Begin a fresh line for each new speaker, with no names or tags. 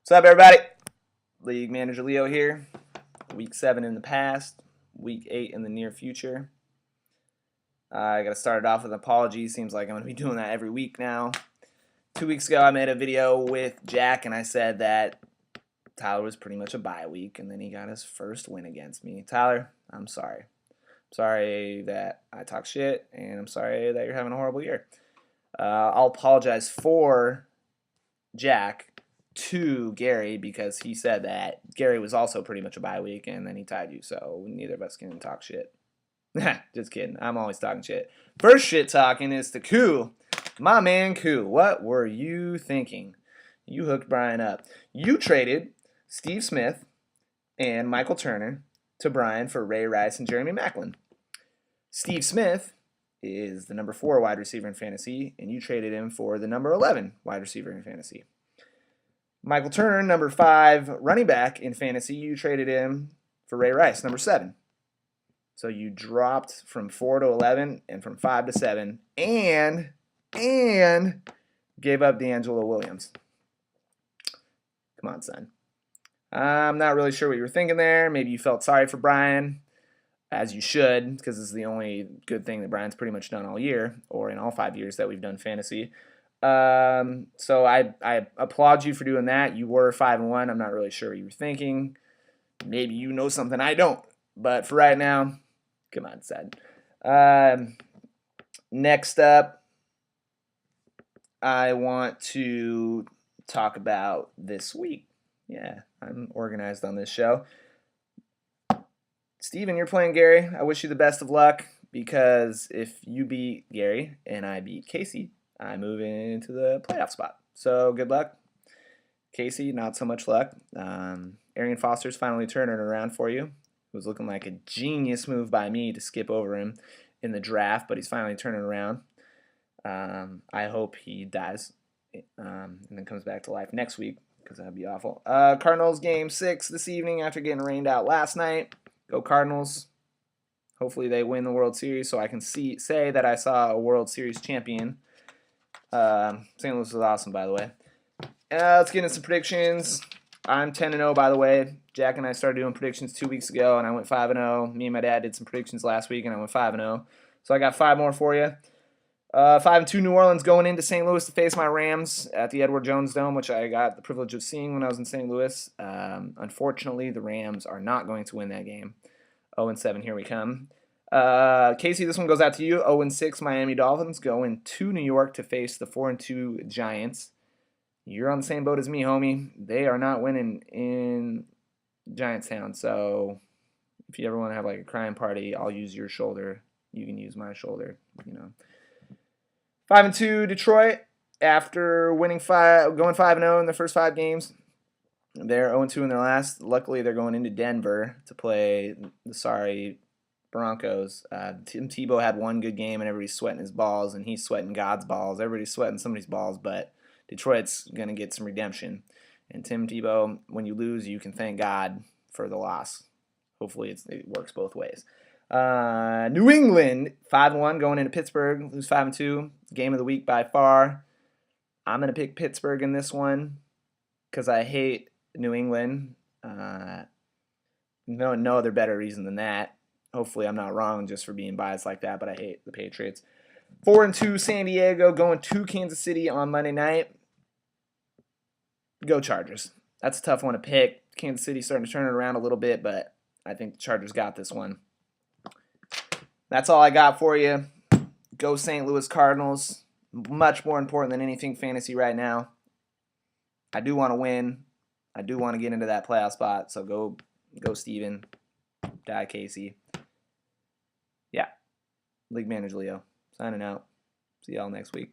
What's up, everybody? League Manager Leo here. Week 7 in the past, Week 8 in the near future. I got to start it off with an apology. Seems like I'm going to be doing that every week now. 2 weeks ago, I made a video with Jack, and I said that Tyler was pretty much a bye week, and then he got his first win against me. Tyler, I'm sorry. I'm sorry that I talk shit, and I'm sorry that you're having a horrible year. I'll apologize for Jack to Gary because he said that Gary was also pretty much a bye week and then he tied you, so neither of us can talk shit. Just kidding. I'm always talking shit. First shit talking is to Koo. My man Koo. What were you thinking? You hooked Brian up. You traded Steve Smith and Michael Turner to Brian for Ray Rice and Jeremy Maclin. Steve Smith is the number 4 wide receiver in fantasy, and you traded him for the number 11 wide receiver in fantasy. Michael Turner, number 5 running back in fantasy, you traded him for Ray Rice, number 7. So you dropped from 4 to 11 and from 5 to 7 and gave up D'Angelo Williams. Come on, son. I'm not really sure what you were thinking there. Maybe you felt sorry for Brian, as you should, because this is the only good thing that Brian's pretty much done all year, or in all 5 years that we've done fantasy. So I applaud you for doing that. You were 5-1. I'm not really sure what you were thinking. Maybe you know something I don't. But for right now, come on, son. Next up, I want to talk about this week. Yeah, I'm organized on this show. Steven, you're playing Gary. I wish you the best of luck because if you beat Gary and I beat Casey, I move into the playoff spot. So good luck. Casey, not so much luck. Arian Foster's finally turning it around for you. It was looking like a genius move by me to skip over him in the draft, but he's finally turning around. I hope he dies and then comes back to life next week because that would be awful. Cardinals game 6 this evening after getting rained out last night. Go Cardinals. Hopefully they win the World Series so I can say that I saw a World Series champion. St. Louis was awesome, by the way. Let's get into some predictions. I'm 10-0, by the way. Jack and I started doing predictions 2 weeks ago, and I went 5-0. Me and my dad did some predictions last week, and I went 5-0. So I got 5 more for you. 5-2 New Orleans going into St. Louis to face my Rams at the Edward Jones Dome, which I got the privilege of seeing when I was in St. Louis. Unfortunately, the Rams are not going to win that game. 0-7, here we come. Casey, this one goes out to you. 0-6 Miami Dolphins going to New York to face the 4-2 Giants. You're on the same boat as me, homie. They are not winning in Giants Town. So if you ever want to have like a crying party, I'll use your shoulder. You can use my shoulder. 5-2 Detroit after winning going 5-0 in their first 5 games. They're 0-2 in their last. Luckily, they're going into Denver to play the sorry Broncos. Tim Tebow had one good game, and everybody's sweating his balls, and he's sweating God's balls. Everybody's sweating somebody's balls, but Detroit's going to get some redemption. And Tim Tebow, when you lose, you can thank God for the loss. Hopefully it works both ways. New England, 5-1, going into Pittsburgh, lose 5-2. Game of the week by far. I'm going to pick Pittsburgh in this one because I hate New England. No other better reason than that. Hopefully I'm not wrong just for being biased like that, but I hate the Patriots. 4-2 San Diego going to Kansas City on Monday night. Go Chargers. That's a tough one to pick. Kansas City starting to turn it around a little bit, but I think the Chargers got this one. That's all I got for you. Go St. Louis Cardinals. Much more important than anything fantasy right now. I do want to win. I do want to get into that playoff spot, so go Steven. Die Casey. Yeah. League Manager Leo. Signing out. See y'all next week.